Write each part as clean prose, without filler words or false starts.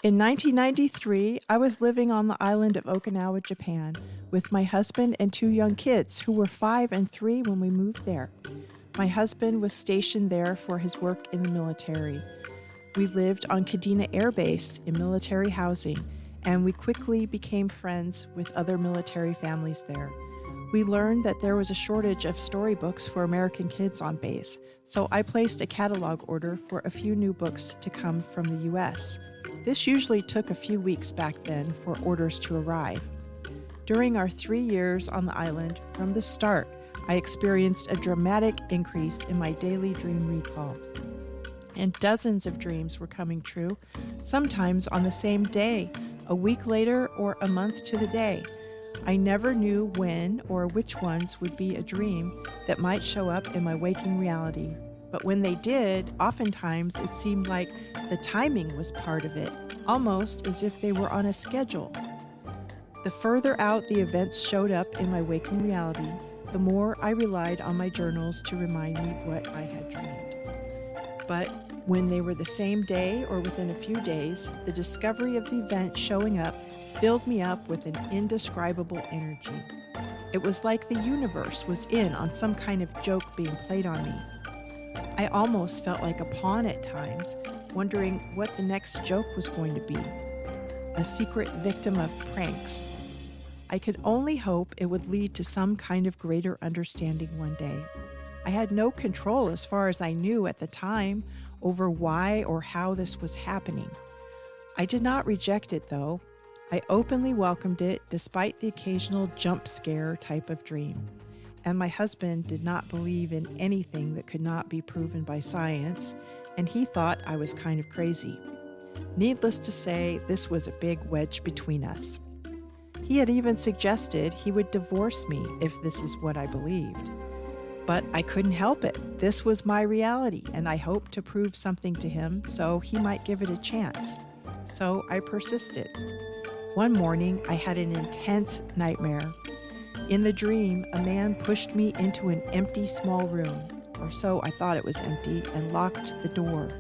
In 1993, I was living on the island of Okinawa, Japan, with my husband and two young kids who were 5 and 3 when we moved there. My husband was stationed there for his work in the military. We lived on Kadena Air Base in military housing, and we quickly became friends with other military families there. We learned that there was a shortage of storybooks for American kids on base, so I placed a catalog order for a few new books to come from the U.S. This usually took a few weeks back then for orders to arrive. During our 3 years on the island, from the start, I experienced a dramatic increase in my daily dream recall. And dozens of dreams were coming true, sometimes on the same day, a week later, or a month to the day. I never knew when or which ones would be a dream that might show up in my waking reality. But when they did, oftentimes it seemed like the timing was part of it, almost as if they were on a schedule. The further out the events showed up in my waking reality, the more I relied on my journals to remind me what I had dreamed. But when they were the same day or within a few days, the discovery of the event showing up filled me up with an indescribable energy. It was like the universe was in on some kind of joke being played on me. I almost felt like a pawn at times, wondering what the next joke was going to be. A secret victim of pranks. I could only hope it would lead to some kind of greater understanding one day. I had no control, as far as I knew at the time, over why or how this was happening. I did not reject it, though. I openly welcomed it, despite the occasional jump scare type of dream. And my husband did not believe in anything that could not be proven by science, and he thought I was kind of crazy. Needless to say, this was a big wedge between us. He had even suggested he would divorce me if this is what I believed. But I couldn't help it. This was my reality, and I hoped to prove something to him so he might give it a chance. So I persisted. One morning, I had an intense nightmare. In the dream, a man pushed me into an empty small room, or so I thought it was empty, and locked the door.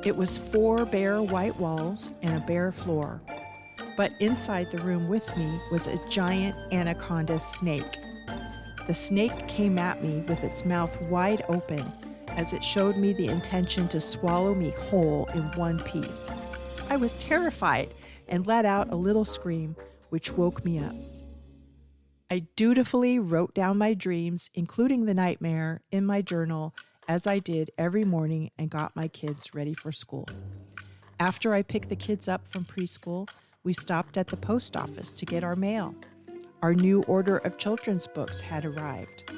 It was 4 bare white walls and a bare floor. But inside the room with me was a giant anaconda snake. The snake came at me with its mouth wide open as it showed me the intention to swallow me whole in one piece. I was terrified and let out a little scream, which woke me up. I dutifully wrote down my dreams, including the nightmare, in my journal, as I did every morning, and got my kids ready for school. After I picked the kids up from preschool, we stopped at the post office to get our mail. Our new order of children's books had arrived.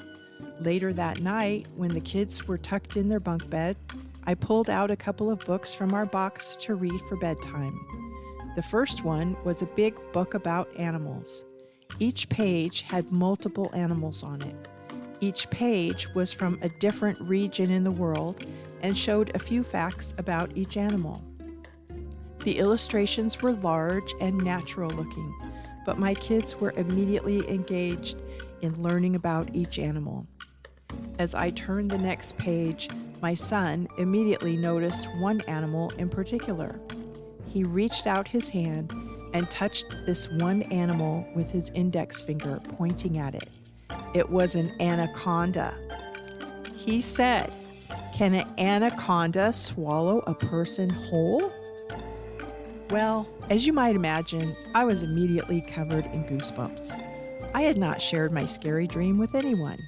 Later that night, when the kids were tucked in their bunk bed, I pulled out a couple of books from our box to read for bedtime. The first one was a big book about animals. Each page had multiple animals on it. Each page was from a different region in the world and showed a few facts about each animal. The illustrations were large and natural looking, but my kids were immediately engaged in learning about each animal. As I turned the next page, my son immediately noticed one animal in particular. He reached out his hand and touched this one animal with his index finger, pointing at it. It was an anaconda. He said, "Can an anaconda swallow a person whole?" Well, as you might imagine, I was immediately covered in goosebumps. I had not shared my scary dream with anyone.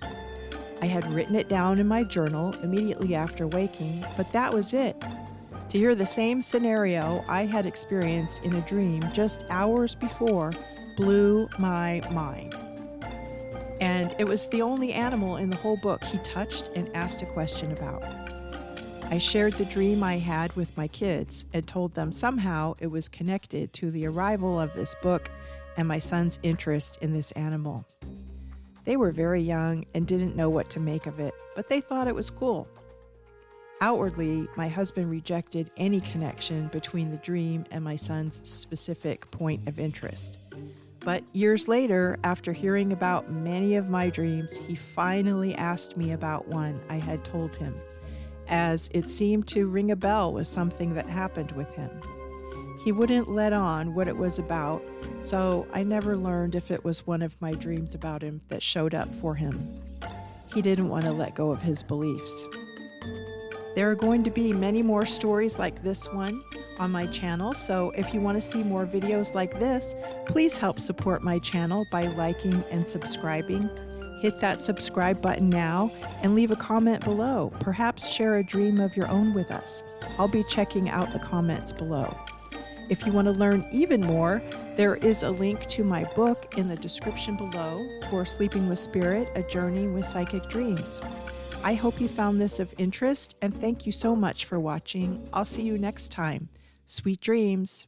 I had written it down in my journal immediately after waking, but that was it. To hear the same scenario I had experienced in a dream just hours before blew my mind. And it was the only animal in the whole book he touched and asked a question about. I shared the dream I had with my kids and told them somehow it was connected to the arrival of this book and my son's interest in this animal. They were very young and didn't know what to make of it, but they thought it was cool. Outwardly, my husband rejected any connection between the dream and my son's specific point of interest. But years later, after hearing about many of my dreams, he finally asked me about one I had told him, as it seemed to ring a bell with something that happened with him. He wouldn't let on what it was about, so I never learned if it was one of my dreams about him that showed up for him. He didn't want to let go of his beliefs. There are going to be many more stories like this one on my channel, so if you want to see more videos like this, please help support my channel by liking and subscribing. Hit that subscribe button now and leave a comment below. Perhaps share a dream of your own with us. I'll be checking out the comments below. If you want to learn even more, there is a link to my book in the description below for Sleeping with Spirit, A Journey with Psychic Dreams. I hope you found this of interest, and thank you so much for watching. I'll see you next time. Sweet dreams.